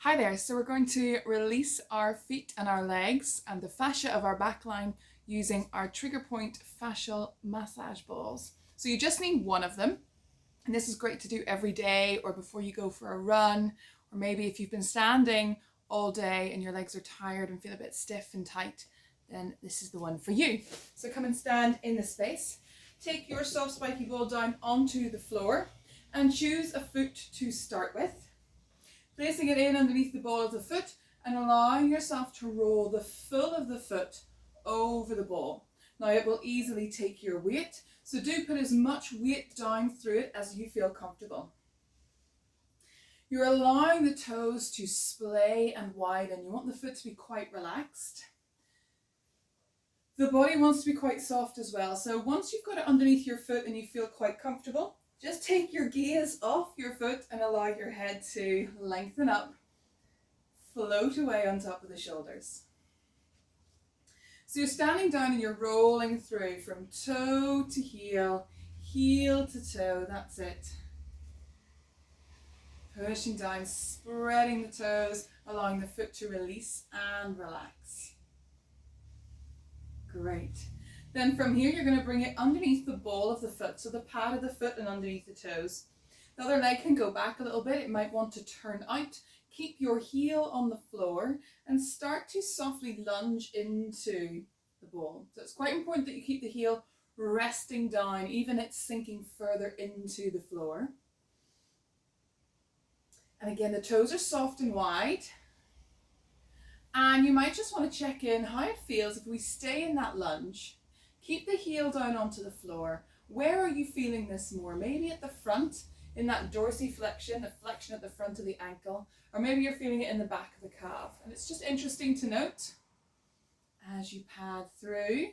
Hi there, so we're going to release our feet and our legs and the fascia of our back line using our trigger point fascial massage balls. So you just need one of them, and this is great to do every day or before you go for a run, or maybe if you've been standing all day and your legs are tired and feel a bit stiff and tight, then this is the one for you. So come and stand in the space. Take your soft spiky ball down onto the floor and choose a foot to start with. Placing it in underneath the ball of the foot and allowing yourself to roll the full of the foot over the ball. Now it will easily take your weight, so do put as much weight down through it as you feel comfortable. You're allowing the toes to splay and widen. You want the foot to be quite relaxed. The body wants to be quite soft as well. So once you've got it underneath your foot and you feel quite comfortable, just take your gaze off your foot and allow your head to lengthen up, float away on top of the shoulders. So you're standing down and you're rolling through from toe to heel, heel to toe, that's it. Pushing down, spreading the toes, allowing the foot to release and relax. Great. Then from here, you're going to bring it underneath the ball of the foot, so the pad of the foot and underneath the toes. The other leg can go back a little bit. It might want to turn out. Keep your heel on the floor and start to softly lunge into the ball. So it's quite important that you keep the heel resting down, even it's sinking further into the floor. And again, the toes are soft and wide. And you might just want to check in how it feels if we stay in that lunge. Keep the heel down onto the floor. Where are you feeling this more? Maybe at the front, in that dorsiflexion, the flexion at the front of the ankle, or maybe you're feeling it in the back of the calf. And it's just interesting to note as you pad through.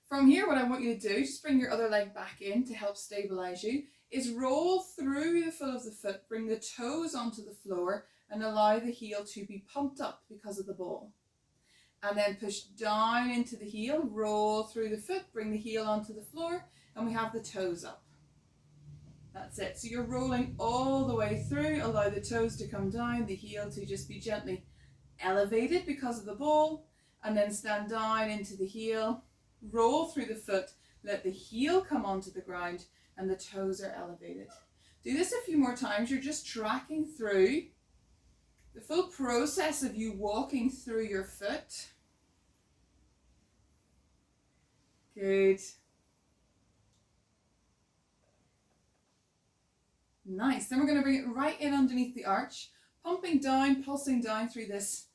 From here, what I want you to do, just bring your other leg back in to help stabilize you, is roll through the full of the foot, bring the toes onto the floor, and allow the heel to be pumped up because of the ball. And then push down into the heel, roll through the foot, bring the heel onto the floor, and we have the toes up. That's it. So you're rolling all the way through, allow the toes to come down, the heel to just be gently elevated because of the ball, and then stand down into the heel, roll through the foot, let the heel come onto the ground, and the toes are elevated. Do this a few more times. You're just tracking through the full process of you walking through your foot. Good. Nice. Then we're going to bring it right in underneath the arch, pumping down, pulsing down through this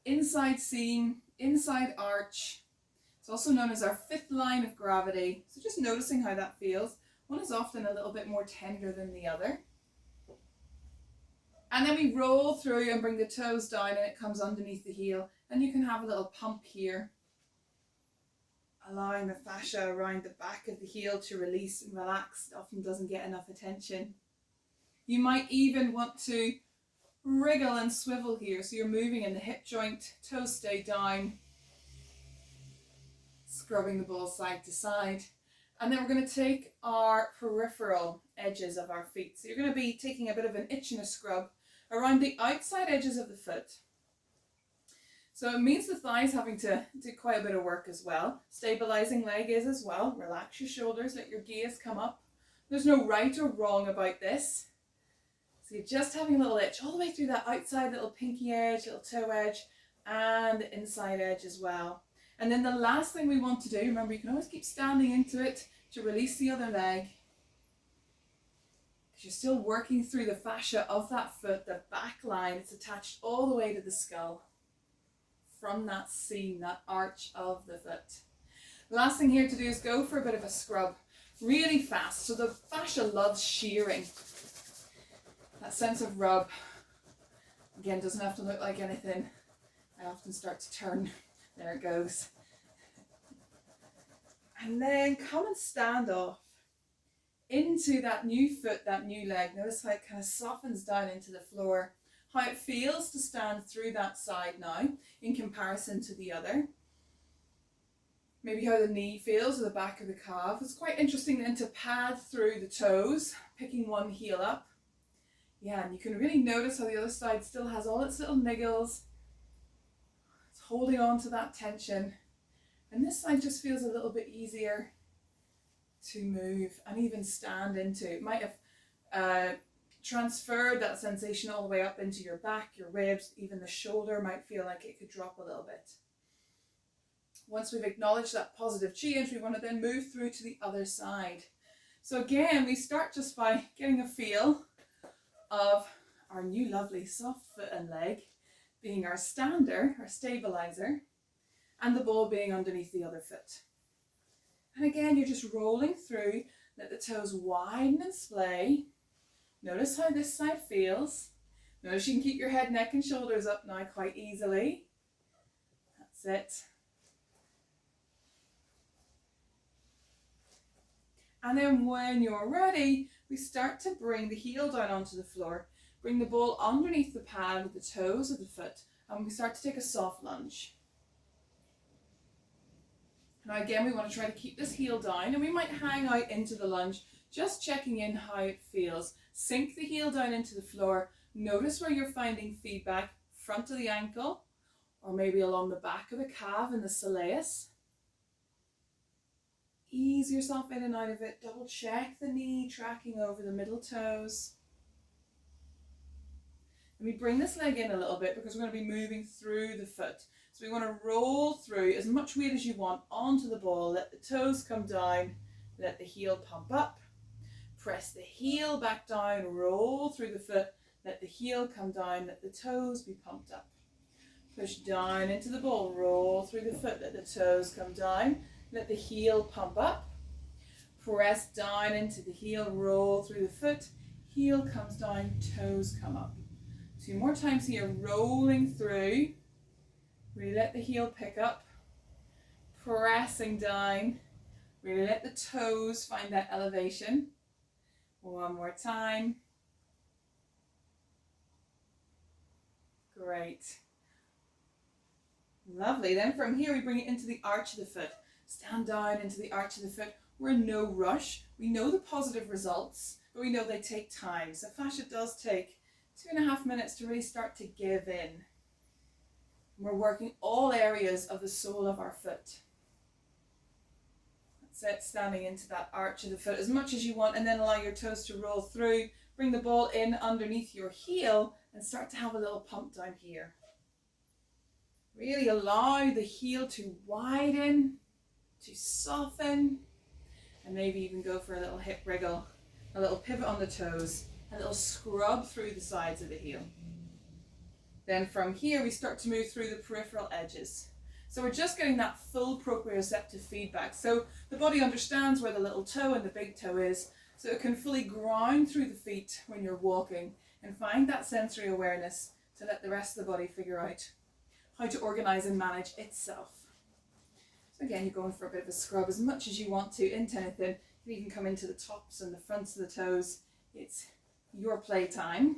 inside seam, inside arch. It's also known as our fifth line of gravity. So just noticing how that feels. One is often a little bit more tender than the other. And then we roll through and bring the toes down and it comes underneath the heel. And you can have a little pump here, allowing the fascia around the back of the heel to release and relax. It often doesn't get enough attention. You might even want to wriggle and swivel here. So you're moving in the hip joint, toes stay down, scrubbing the ball side to side. And then we're going to take our peripheral edges of our feet. So you're going to be taking a bit of an itch and a scrub around the outside edges of the foot. So it means the thighs having to do quite a bit of work as well. Stabilizing leg is as well. Relax your shoulders, let your gaze come up. There's no right or wrong about this. So you're just having a little itch all the way through that outside little pinky edge, little toe edge, and the inside edge as well. And then the last thing we want to do, remember you can always keep standing into it to release the other leg. Because you're still working through the fascia of that foot, the back line. It's attached all the way to the skull from that seam, that arch of the foot. The last thing here to do is go for a bit of a scrub really fast. So the fascia loves shearing. That sense of rub, again, doesn't have to look like anything. I often start to turn. There it goes. And then come and stand off into that new foot, that new leg. Notice how it kind of softens down into the floor. How it feels to stand through that side now in comparison to the other. Maybe how the knee feels or the back of the calf. It's quite interesting then to pad through the toes, picking one heel up. Yeah, and you can really notice how the other side still has all its little niggles. It's holding on to that tension. And this side just feels a little bit easier to move and even stand into. It might have transferred that sensation all the way up into your back, your ribs, even the shoulder might feel like it could drop a little bit. Once we've acknowledged that positive change, we want to then move through to the other side. So again, we start just by getting a feel of our new lovely soft foot and leg being our stander, our stabilizer, and the ball being underneath the other foot. And again, you're just rolling through, let the toes widen and splay. Notice how this side feels. Notice you can keep your head, neck and shoulders up now quite easily. That's it. And then when you're ready, we start to bring the heel down onto the floor. Bring the ball underneath the pad with the toes of the foot, and we start to take a soft lunge. Now again, we want to try to keep this heel down, and we might hang out into the lunge, just checking in how it feels. Sink the heel down into the floor. Notice where you're finding feedback, front of the ankle, or maybe along the back of the calf and the soleus. Ease yourself in and out of it. Double check the knee, tracking over the middle toes. And we bring this leg in a little bit because we're going to be moving through the foot. So we want to roll through as much weight as you want onto the ball. Let the toes come down. Let the heel pump up. Press the heel back down. Roll through the foot. Let the heel come down. Let the toes be pumped up. Push down into the ball. Roll through the foot. Let the toes come down. Let the heel pump up. Press down into the heel. Roll through the foot. Heel comes down. Toes come up. 2 more times here. Rolling through. Really let the heel pick up. Pressing down. Really let the toes find that elevation. 1 more time. Great. Lovely. Then from here we bring it into the arch of the foot. Stand down into the arch of the foot. We're in no rush. We know the positive results, but we know they take time. So fascia does take 2.5 minutes to really start to give in. We're working all areas of the sole of our foot. That's it, standing into that arch of the foot as much as you want, and then allow your toes to roll through. Bring the ball in underneath your heel and start to have a little pump down here. Really allow the heel to widen, to soften, and maybe even go for a little hip wriggle, a little pivot on the toes, a little scrub through the sides of the heel. Then from here we start to move through the peripheral edges. So we're just getting that full proprioceptive feedback. So the body understands where the little toe and the big toe is, so it can fully ground through the feet when you're walking and find that sensory awareness to let the rest of the body figure out how to organize and manage itself. So again, you're going for a bit of a scrub as much as you want to into anything. You can even come into the tops and the fronts of the toes. It's your playtime.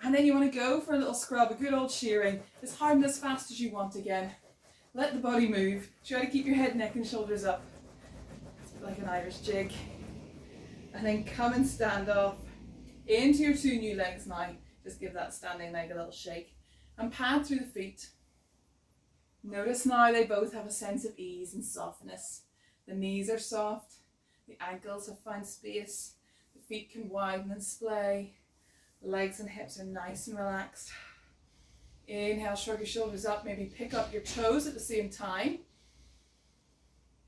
And then you want to go for a little scrub, a good old shearing, as hard and as fast as you want again. Let the body move. Try to keep your head, neck and shoulders up. It's a bit like an Irish jig. And then come and stand off into your 2 new legs now. Just give that standing leg a little shake. And pad through the feet. Notice now they both have a sense of ease and softness. The knees are soft. The ankles have found space. The feet can widen and splay. Legs and hips are nice and relaxed. Inhale, shrug your shoulders up, maybe pick up your toes at the same time.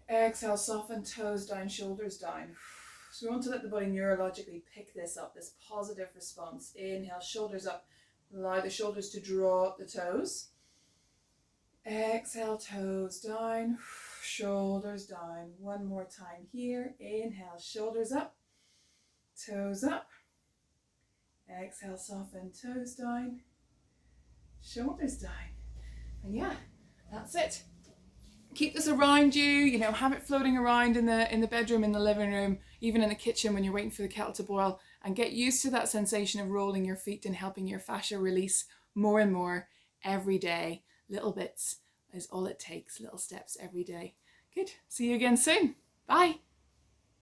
Exhale, soften, toes down, shoulders down. So we want to let the body neurologically pick this up, this positive response. Inhale, shoulders up, allow the shoulders to draw up the toes. Exhale, toes down, shoulders down. 1 more time here. Inhale, shoulders up, toes up. Exhale, soften, toes down, shoulders down. And yeah, that's it. Keep this around you, have it floating around in the bedroom, in the living room, even in the kitchen when you're waiting for the kettle to boil, and get used to that sensation of rolling your feet and helping your fascia release more and more every day. Little bits is all it takes, little steps every day. Good. See you again soon. Bye.